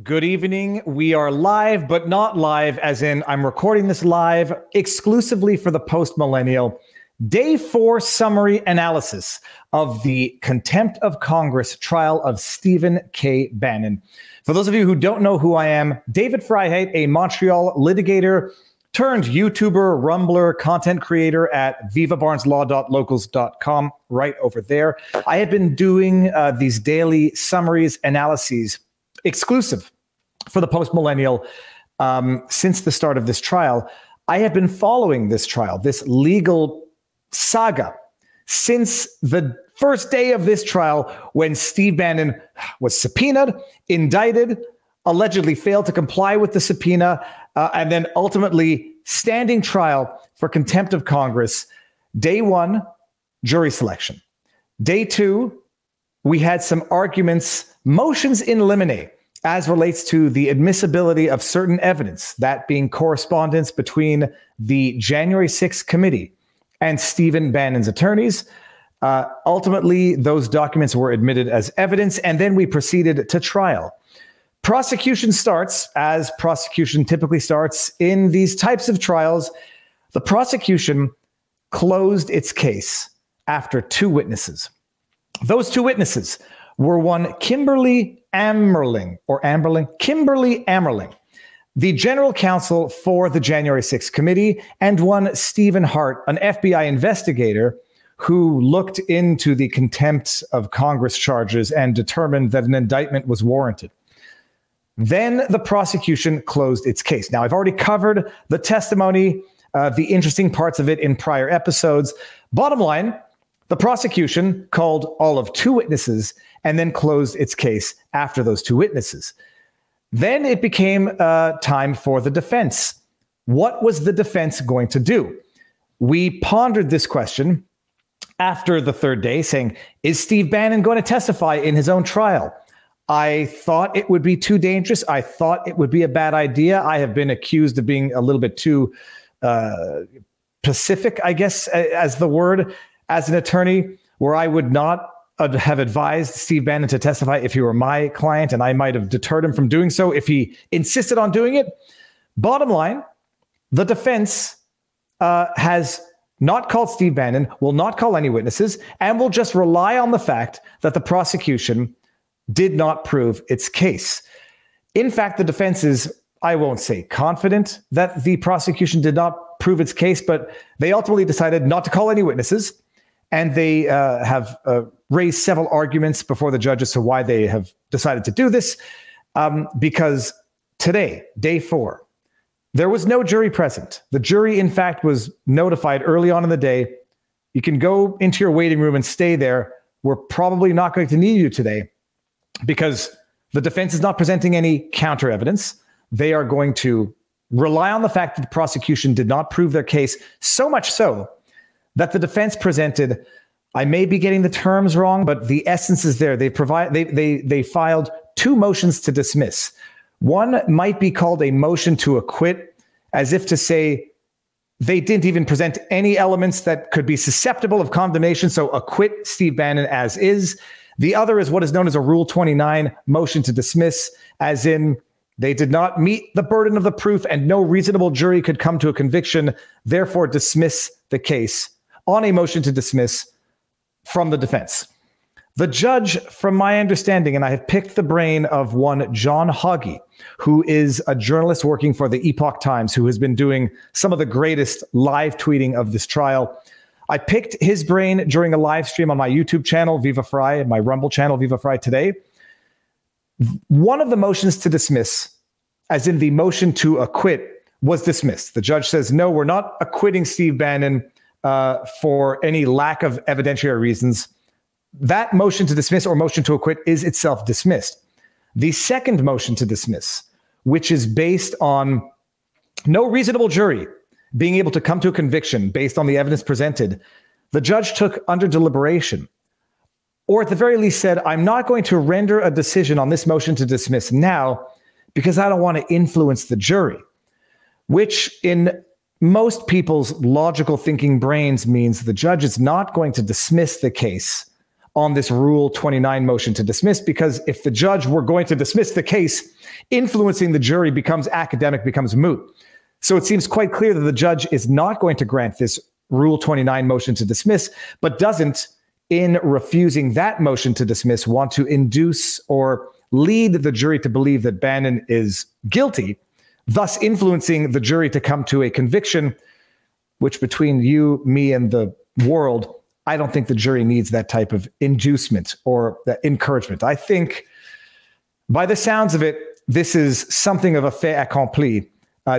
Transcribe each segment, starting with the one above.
Good evening. We are live, but not live, as in I'm recording this live exclusively for the Post Millennial. Day 4 summary analysis of the contempt of Congress trial of Stephen K. Bannon. For those of you who don't know who I am, David Frei, a Montreal litigator turned YouTuber, Rumbler, content creator at vivabarneslaw.locals.com, right over there. I have been doing these daily summaries, analyses, exclusive for the Post Millennial since the start of this trial. I have been following this trial, this legal saga, since the first day of this trial when Steve Bannon was subpoenaed, indicted, allegedly failed to comply with the subpoena, and then ultimately standing trial for contempt of Congress. Day 1, jury selection. Day 2, we had some arguments, motions in limine, as relates to the admissibility of certain evidence, that being correspondence between the January 6th committee and Stephen Bannon's attorneys. Ultimately, those documents were admitted as evidence, and then we proceeded to trial. Prosecution starts, as prosecution typically starts in these types of trials. The prosecution closed its case after 2 witnesses. Those 2 witnesses were one Kimberly Ammerling, the general counsel for the January 6th committee, and one Stephen Hart, an FBI investigator who looked into the contempt of Congress charges and determined that an indictment was warranted. Then the prosecution closed its case. Now, I've already covered the testimony, the interesting parts of it in prior episodes. Bottom line, the prosecution called all of 2 witnesses and then closed its case after those 2 witnesses. Then it became time for the defense. What was the defense going to do? We pondered this question after the 3rd day, saying, is Steve Bannon going to testify in his own trial? I thought it would be too dangerous. I thought it would be a bad idea. I have been accused of being a little bit too pacific, I guess, as the word, as an attorney, where I would not have advised Steve Bannon to testify if he were my client, and I might have deterred him from doing so if he insisted on doing it. Bottom line, the defense has not called Steve Bannon, will not call any witnesses, and will just rely on the fact that the prosecution did not prove its case. In fact, the defense is, I won't say confident that the prosecution did not prove its case, but they ultimately decided not to call any witnesses. And they have raised several arguments before the judge as to why they have decided to do this. Because today, day 4, there was no jury present. The jury, in fact, was notified early on in the day. You can go into your waiting room and stay there. We're probably not going to need you today because the defense is not presenting any counter evidence. They are going to rely on the fact that the prosecution did not prove their case, so much so that the defense presented, I may be getting the terms wrong, but the essence is there. They filed 2 motions to dismiss. One might be called a motion to acquit, as if to say they didn't even present any elements that could be susceptible of condemnation, so acquit Steve Bannon as is. The other is what is known as a Rule 29 motion to dismiss, as in they did not meet the burden of the proof and no reasonable jury could come to a conviction, therefore dismiss the case on a motion to dismiss from the defense. The judge, from my understanding, and I have picked the brain of one John Hoggy, who is a journalist working for the Epoch Times, who has been doing some of the greatest live tweeting of this trial. I picked his brain during a live stream on my YouTube channel, Viva Frei, and my Rumble channel, Viva Frei Today. One of the motions to dismiss, as in the motion to acquit, was dismissed. The judge says, no, we're not acquitting Steve Bannon for any lack of evidentiary reasons. That motion to dismiss or motion to acquit is itself dismissed. The second motion to dismiss, which is based on no reasonable jury being able to come to a conviction based on the evidence presented, the judge took under deliberation, or at the very least said, I'm not going to render a decision on this motion to dismiss now because I don't want to influence the jury, which in most people's logical thinking brains means the judge is not going to dismiss the case on this Rule 29 motion to dismiss, because if the judge were going to dismiss the case, influencing the jury becomes academic, becomes moot. So it seems quite clear that the judge is not going to grant this Rule 29 motion to dismiss, but doesn't, in refusing that motion to dismiss, want to induce or lead the jury to believe that Bannon is guilty, thus influencing the jury to come to a conviction, which between you, me, and the world, I don't think the jury needs that type of inducement or that encouragement. I think, by the sounds of it, this is something of a fait accompli,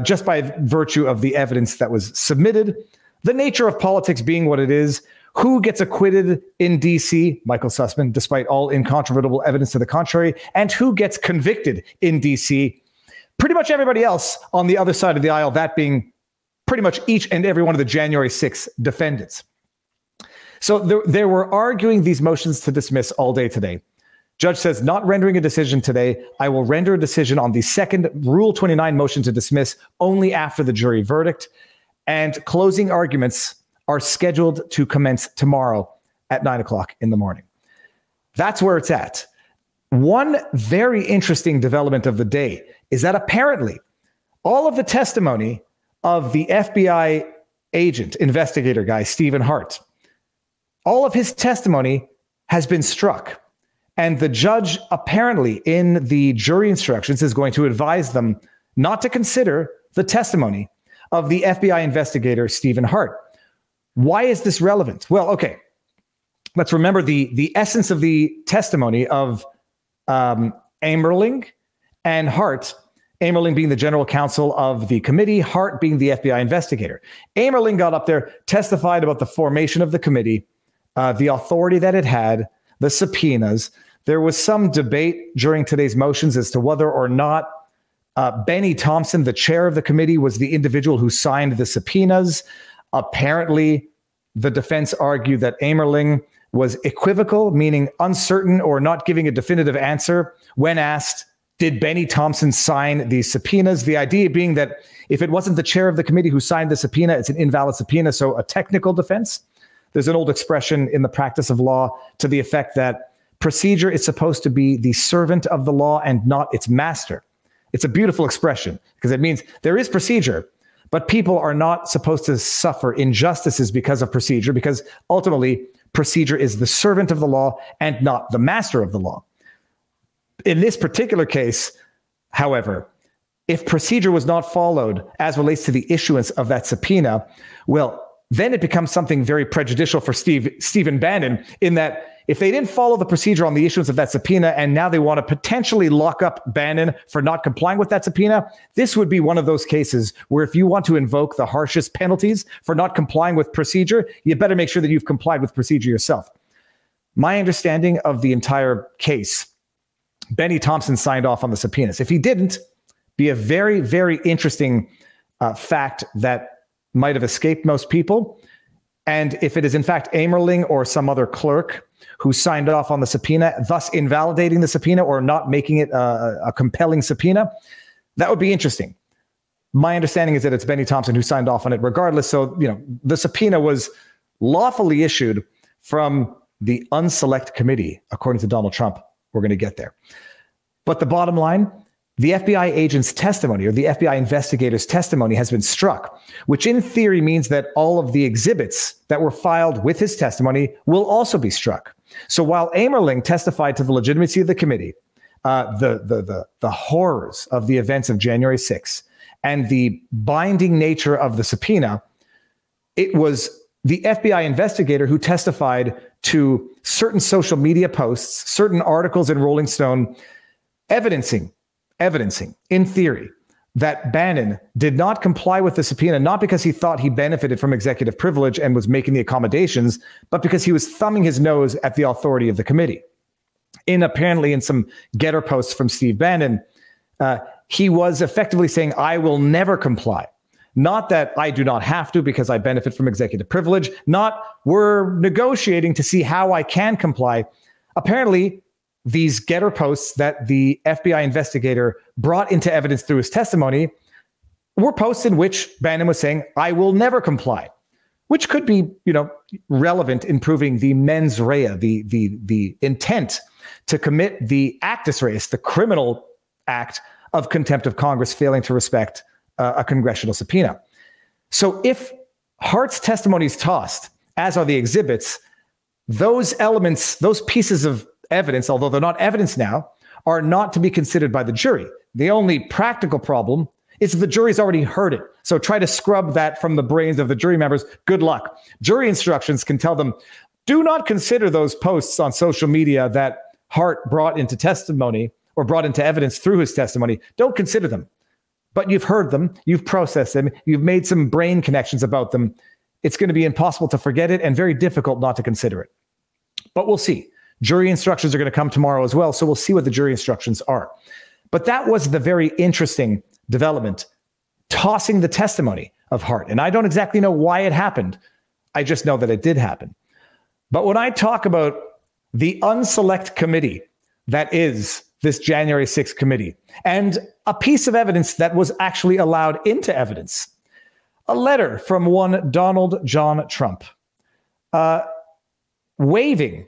just by virtue of the evidence that was submitted, the nature of politics being what it is, who gets acquitted in D.C., Michael Sussman, despite all incontrovertible evidence to the contrary, and who gets convicted in D.C., pretty much everybody else on the other side of the aisle, that being pretty much each and every one of the January 6th defendants. So they were arguing these motions to dismiss all day today. Judge says, not rendering a decision today. I will render a decision on the second Rule 29 motion to dismiss only after the jury verdict. And closing arguments are scheduled to commence tomorrow at 9 o'clock in the morning. That's where it's at. One very interesting development of the day is that apparently all of the testimony of the FBI agent, investigator guy, Stephen Hart, all of his testimony has been struck. And the judge apparently in the jury instructions is going to advise them not to consider the testimony of the FBI investigator, Stephen Hart. Why is this relevant? Well, okay, let's remember the essence of the testimony of Amerling and Hart, Amerling being the general counsel of the committee, Hart being the FBI investigator. Amerling got up there, testified about the formation of the committee, the authority that it had, the subpoenas. There was some debate during today's motions as to whether or not Benny Thompson, the chair of the committee, was the individual who signed the subpoenas. Apparently, the defense argued that Amerling was equivocal, meaning uncertain or not giving a definitive answer when asked, did Benny Thompson sign these subpoenas? The idea being that if it wasn't the chair of the committee who signed the subpoena, it's an invalid subpoena, so a technical defense. There's an old expression in the practice of law to the effect that procedure is supposed to be the servant of the law and not its master. It's a beautiful expression because it means there is procedure, but people are not supposed to suffer injustices because of procedure, because ultimately procedure is the servant of the law and not the master of the law. In this particular case, however, if procedure was not followed as relates to the issuance of that subpoena, well, then it becomes something very prejudicial for Stephen Bannon, in that if they didn't follow the procedure on the issuance of that subpoena and now they want to potentially lock up Bannon for not complying with that subpoena, this would be one of those cases where if you want to invoke the harshest penalties for not complying with procedure, you better make sure that you've complied with procedure yourself. My understanding of the entire case, Benny Thompson signed off on the subpoenas. If he didn't, be a very, very interesting fact that might have escaped most people. And if it is in fact Amerling or some other clerk who signed off on the subpoena, thus invalidating the subpoena or not making it a compelling subpoena, that would be interesting. My understanding is that it's Benny Thompson who signed off on it regardless. So, the subpoena was lawfully issued from the unselect committee, according to Donald Trump. We're going to get there. But the bottom line, the FBI agent's testimony or the FBI investigator's testimony has been struck, which in theory means that all of the exhibits that were filed with his testimony will also be struck. So while Amerling testified to the legitimacy of the committee, the horrors of the events of January 6th, and the binding nature of the subpoena, it was the FBI investigator who testified to certain social media posts, certain articles in Rolling Stone, evidencing, in theory, that Bannon did not comply with the subpoena, not because he thought he benefited from executive privilege and was making the accommodations, but because he was thumbing his nose at the authority of the committee. Apparently in some Getter posts from Steve Bannon, he was effectively saying, I will never comply. Not that I do not have to because I benefit from executive privilege, not we're negotiating to see how I can comply. Apparently, these Getter posts that the FBI investigator brought into evidence through his testimony were posts in which Bannon was saying, I will never comply. which could be, relevant in proving the mens rea, the intent to commit the actus reus, the criminal act of contempt of Congress failing to respect a congressional subpoena. So if Hart's testimony is tossed, as are the exhibits, those elements, those pieces of evidence, although they're not evidence now, are not to be considered by the jury. The only practical problem is the jury's already heard it. So try to scrub that from the brains of the jury members. Good luck. Jury instructions can tell them, do not consider those posts on social media that Hart brought into testimony or brought into evidence through his testimony. Don't consider them. But you've heard them, you've processed them, you've made some brain connections about them. It's going to be impossible to forget it and very difficult not to consider it. But we'll see. Jury instructions are going to come tomorrow as well, so we'll see what the jury instructions are. But that was the very interesting development, tossing the testimony of Hart. And I don't exactly know why it happened. I just know that it did happen. But when I talk about the unselect committee that is this January 6th committee, and a piece of evidence that was actually allowed into evidence, a letter from one Donald John Trump, waiving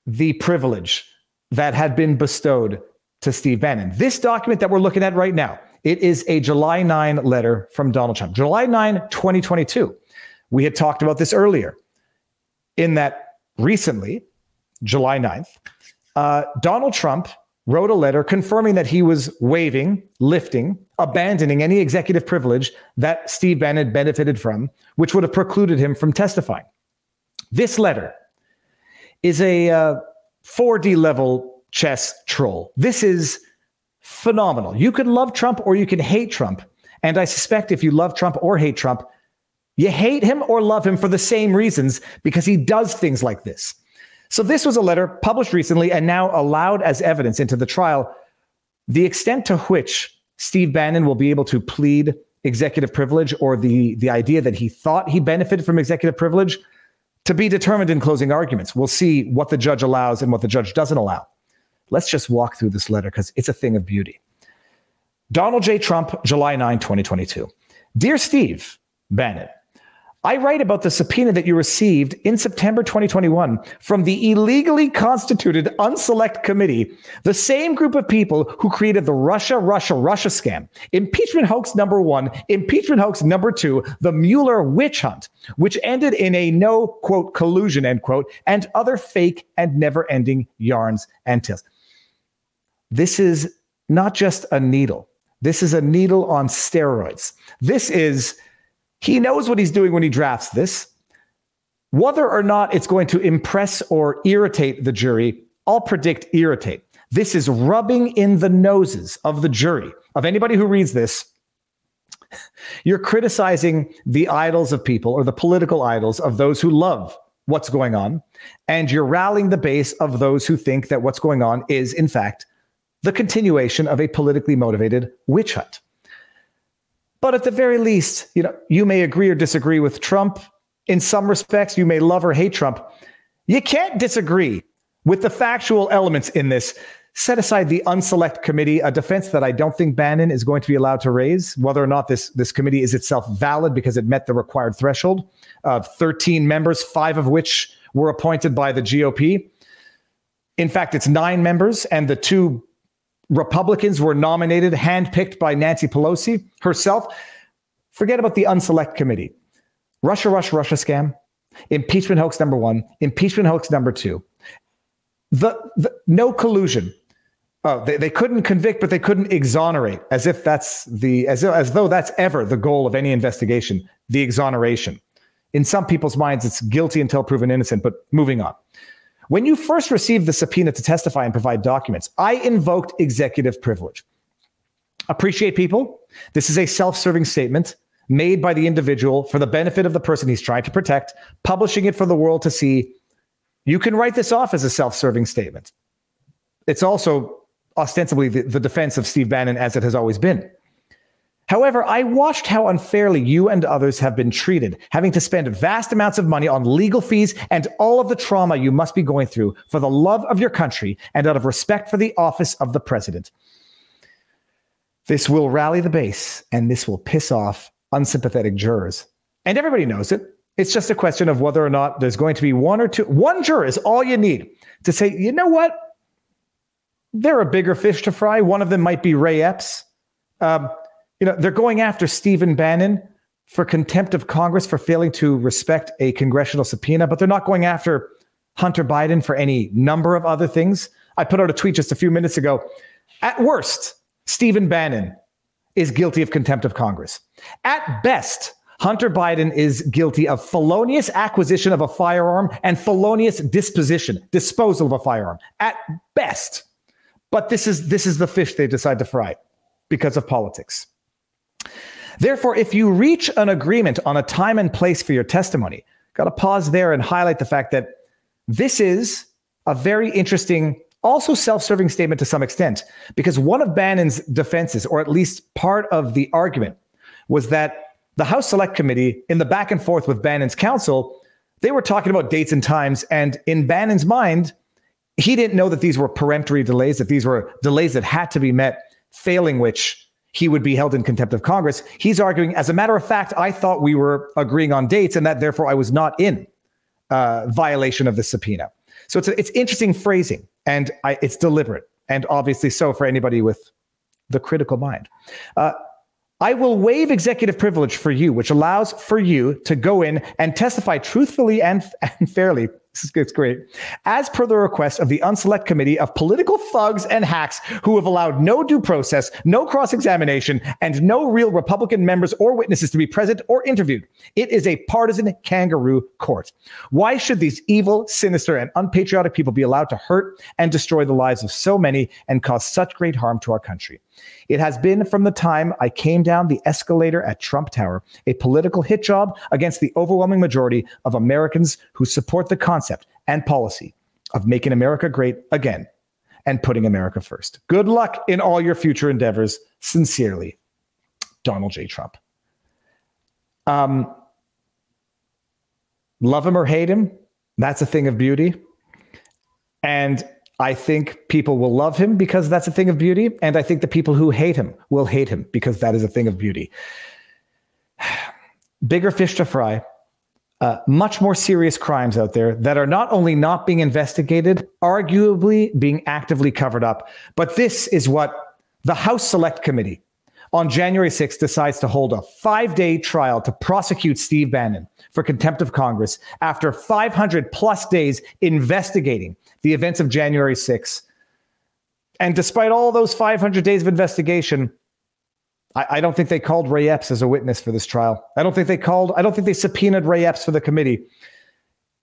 the privilege that had been bestowed to Steve Bannon. This document that we're looking at right now, it is a July 9 letter from Donald Trump. July 9, 2022. We had talked about this earlier. In that recently, July 9th, Donald Trump wrote a letter confirming that he was waiving, lifting, abandoning any executive privilege that Steve Bannon benefited from, which would have precluded him from testifying. This letter is a 4D level chess troll. This is phenomenal. You can love Trump or you can hate Trump. And I suspect if you love Trump or hate Trump, you hate him or love him for the same reasons because he does things like this. So this was a letter published recently and now allowed as evidence into the trial. The extent to which Steve Bannon will be able to plead executive privilege or the idea that he thought he benefited from executive privilege to be determined in closing arguments. We'll see what the judge allows and what the judge doesn't allow. Let's just walk through this letter because it's a thing of beauty. Donald J. Trump, July 9, 2022. Dear Steve Bannon, I write about the subpoena that you received in September 2021 from the illegally constituted Unselect Committee, the same group of people who created the Russia scam, impeachment hoax number 1, impeachment hoax number 2, the Mueller witch hunt, which ended in a no, quote, collusion, end quote, and other fake and never-ending yarns and tales. This is not just a needle. This is a needle on steroids. He knows what he's doing when he drafts this. Whether or not it's going to impress or irritate the jury, I'll predict irritate. This is rubbing in the noses of the jury, of anybody who reads this. You're criticizing the idols of people or the political idols of those who love what's going on, and you're rallying the base of those who think that what's going on is, in fact, the continuation of a politically motivated witch hunt. But at the very least, you may agree or disagree with Trump. In some respects, you may love or hate Trump. You can't disagree with the factual elements in this. Set aside the Unselect Committee, a defense that I don't think Bannon is going to be allowed to raise, whether or not this committee is itself valid because it met the required threshold of 13 members, 5 of which were appointed by the GOP. In fact, it's 9 members, and the 2 Republicans were nominated, handpicked by Nancy Pelosi herself. Forget about the Unselect Committee. Russia scam, impeachment hoax number 1, impeachment hoax number 2. The no collusion. Oh, they couldn't convict, but they couldn't exonerate, as though that's ever the goal of any investigation, the exoneration. In some people's minds, it's guilty until proven innocent, but moving on. When you first received the subpoena to testify and provide documents, I invoked executive privilege. Appreciate people. This is a self-serving statement made by the individual for the benefit of the person he's trying to protect, publishing it for the world to see. You can write this off as a self-serving statement. It's also ostensibly the defense of Steve Bannon, as it has always been. However, I watched how unfairly you and others have been treated, having to spend vast amounts of money on legal fees and all of the trauma you must be going through for the love of your country and out of respect for the office of the president. This will rally the base, and this will piss off unsympathetic jurors. And everybody knows it. It's just a question of whether or not there's going to be one juror is all you need to say, you know what? They're a bigger fish to fry. One of them might be Ray Epps. They're going after Stephen Bannon for contempt of Congress for failing to respect a congressional subpoena, but they're not going after Hunter Biden for any number of other things. I put out a tweet just a few minutes ago. At worst, Stephen Bannon is guilty of contempt of Congress. At best, Hunter Biden is guilty of felonious acquisition of a firearm and felonious disposal of a firearm. At best. But this is the fish they decide to fry because of politics. Therefore, if you reach an agreement on a time and place for your testimony, got to pause there and highlight the fact that this is a very interesting, also self-serving statement to some extent, because one of Bannon's defenses, or at least part of the argument, was that the House Select Committee, in the back and forth with Bannon's counsel, they were talking about dates and times, and in Bannon's mind, he didn't know that these were peremptory delays, that these were delays that had to be met, failing which he would be held in contempt of Congress. He's arguing, as a matter of fact, I thought we were agreeing on dates and that therefore I was not in violation of the subpoena. So it's interesting phrasing, and it's deliberate, and obviously so for anybody with the critical mind. I will waive executive privilege for you, which allows for you to go in and testify truthfully and fairly. It's great. As per the request of the Unselect Committee of political thugs and hacks who have allowed no due process, no cross-examination, and no real Republican members or witnesses to be present or interviewed. It is a partisan kangaroo court. Why should these evil, sinister, and unpatriotic people be allowed to hurt and destroy the lives of so many and cause such great harm to our country? It has been from the time I came down the escalator at Trump Tower, a political hit job against the overwhelming majority of Americans who support the concept and policy of making America great again and putting America first. Good luck in all your future endeavors. Sincerely, Donald J. Trump. Love him or hate him, that's a thing of beauty. And I think people will love him because that's a thing of beauty. And I think the people who hate him will hate him because that is a thing of beauty. Bigger fish to fry. Much more serious crimes out there that are not only not being investigated, arguably being actively covered up. But this is what the House Select Committee on January 6th decides to hold a 5-day trial to prosecute Steve Bannon for contempt of Congress after 500 plus days investigating the events of January 6th. And despite all those 500 days of investigation, I don't think they called Ray Epps as a witness for this trial. I don't think they subpoenaed Ray Epps for the committee.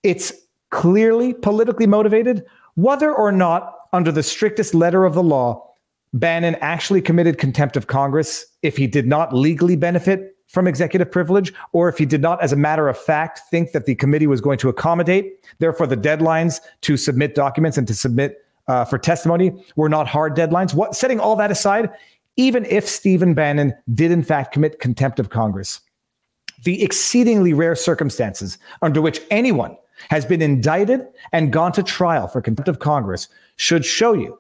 It's clearly politically motivated, whether or not under the strictest letter of the law, Bannon actually committed contempt of Congress if he did not legally benefit from executive privilege, or if he did not, as a matter of fact, think that the committee was going to accommodate. Therefore, the deadlines to submit documents and to submit for testimony were not hard deadlines. Setting all that aside, even if Stephen Bannon did in fact commit contempt of Congress, the exceedingly rare circumstances under which anyone has been indicted and gone to trial for contempt of Congress should show you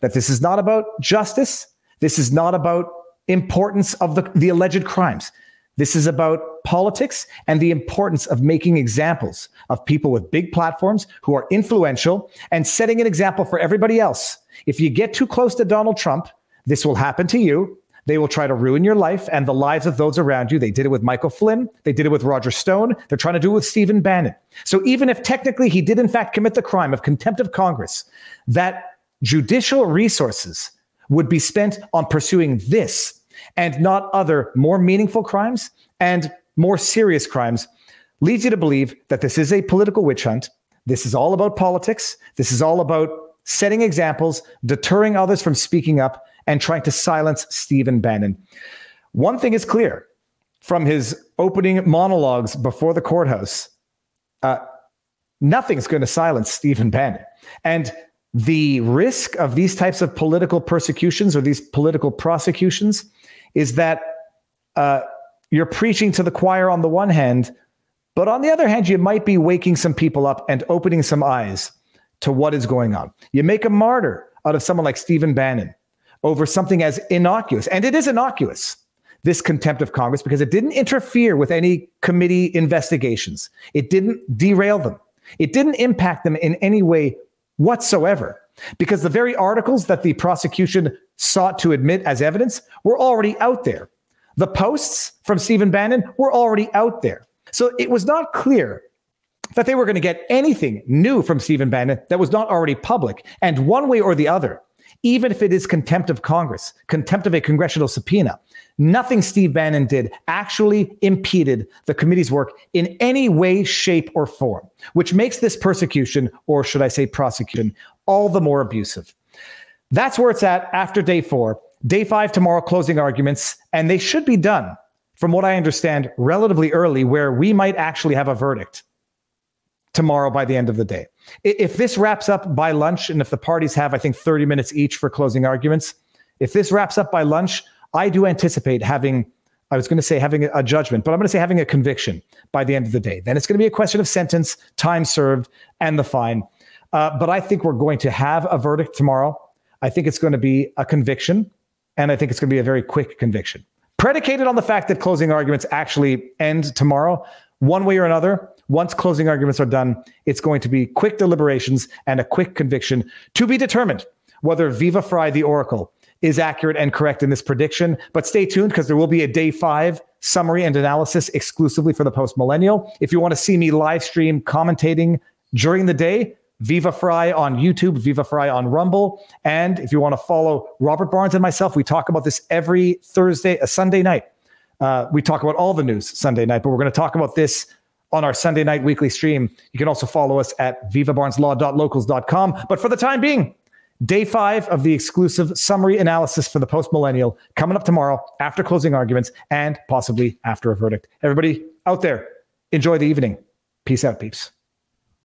that this is not about justice. This is not about importance of the alleged crimes. This is about politics and the importance of making examples of people with big platforms who are influential and setting an example for everybody else. If you get too close to Donald Trump, this will happen to you. They will try to ruin your life and the lives of those around you. They did it with Michael Flynn. They did it with Roger Stone. They're trying to do it with Stephen Bannon. So even if technically he did in fact commit the crime of contempt of Congress, that judicial resources would be spent on pursuing this and not other more meaningful crimes and more serious crimes, leads you to believe that this is a political witch hunt. This is all about politics. This is all about setting examples, deterring others from speaking up, and trying to silence Stephen Bannon. One thing is clear from his opening monologues before the courthouse, nothing's going to silence Stephen Bannon. And the risk of these types of political persecutions or these political prosecutions is that you're preaching to the choir on the one hand, but on the other hand, you might be waking some people up and opening some eyes to what is going on. You make a martyr out of someone like Stephen Bannon over something as innocuous, and it is innocuous. this contempt of Congress because it didn't interfere with any committee investigations. It didn't derail them. It didn't impact them in any way whatsoever, because the very articles that the prosecution sought to admit as evidence were already out there. The posts from Stephen Bannon were already out there. So it was not clear that they were going to get anything new from Stephen Bannon that was not already public. And one way or the other, even if it is contempt of Congress, contempt of a congressional subpoena, nothing Steve Bannon did actually impeded the committee's work in any way, shape, or form, which makes this persecution, or should I say prosecution, all the more abusive. That's where it's at after day 4. Day 5 tomorrow, closing arguments, and they should be done, from what I understand, relatively early, where we might actually have a verdict tomorrow by the end of the day. If this wraps up by lunch, and if the parties have, I think, 30 minutes each for closing arguments, if this wraps up by lunch, I do anticipate having a judgment, but I'm going to say having a conviction by the end of the day. Then it's going to be a question of sentence, time served, and the fine. But I think we're going to have a verdict tomorrow. I think it's going to be a conviction, and I think it's going to be a very quick conviction. Predicated on the fact that closing arguments actually end tomorrow, one way or another, once closing arguments are done, it's going to be quick deliberations and a quick conviction to be determined whether Viva Frei, the Oracle, is accurate and correct in this prediction. But stay tuned, because there will be a day 5 summary and analysis exclusively for the Post Millennial. If you want to see me live stream commentating during the day, Viva Frei on YouTube, Viva Frei on Rumble. And if you want to follow Robert Barnes and myself, we talk about this every Sunday night. We talk about all the news Sunday night, but we're going to talk about this on our Sunday night weekly stream. You can also follow us at vivabarneslaw.locals.com. But for the time being, day 5 of the exclusive summary analysis for the Post Millennial coming up tomorrow after closing arguments and possibly after a verdict. Everybody out there, enjoy the evening. Peace out, peeps.